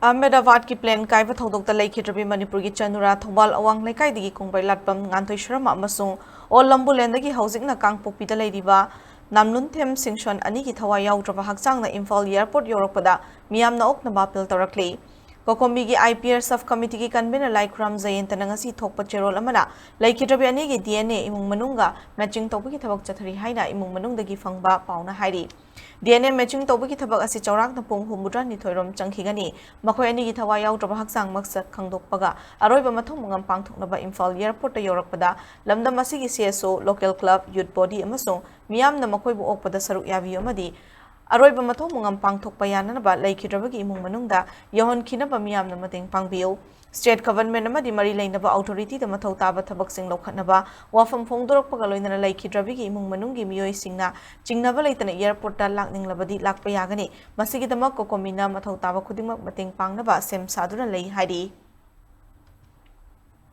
Ahmedabad की plane कायब थौदोक्ता लेखिद्रबी Manipur की चनुरा Thoubal अवांग लेकाइदगी कुंगबै लाटपम nganthoi Sharma अमसुंग ओ लंबुलेंदगी हौजिकना कांगपोक्पीदा लेरिबा नामलुनथेम सिंगशन अनि की थवा याउद्रबा हक्चांगना इम्फाल एयरपोर्ट योरकपदा मियामना ओकनबा अपील तौरक्ली कोकोमी की आईपीआर सब कमिटी की कन्वेनर लाइक्राम जयंतना ngasi थोकपा चेरोल अमना लेखिद्रबी अनि की डीएनए इमुंग मनुंगा मैचिंग तौबगी थबक चथरी हाइना इमुंग मनुंगदगी फंगबा पाउना हाइरी DNA matching tobagi thabak asi chawrakna pung humudra ni thoirom changkhigani makhoi ani gi thawa yaudraba haksang maksat khangdokpaga aroiba mathong mungam pangthoknaba Imphal airport ta yorakpada lamdam asi gi CSO local club youth body amasung miyamna makhoi bu okpada saruk yabi amadi aroiba mathong mungam pangthokpa yananaba leikidrabagi imung manungda yahon khinaba miyamna mateng pangbiu State government amadi mari leinaba authority da mathau taba thabak sing lokhatnaba wafam phongdorokpaga loinana leikidrabigi imung manunggi miyoi singna chingnaba leitana airport ta lakninglabadi lakpa yagani masigi damak kokomina mathau taba khudingmak mateng pangnaba sem saduna lei haidi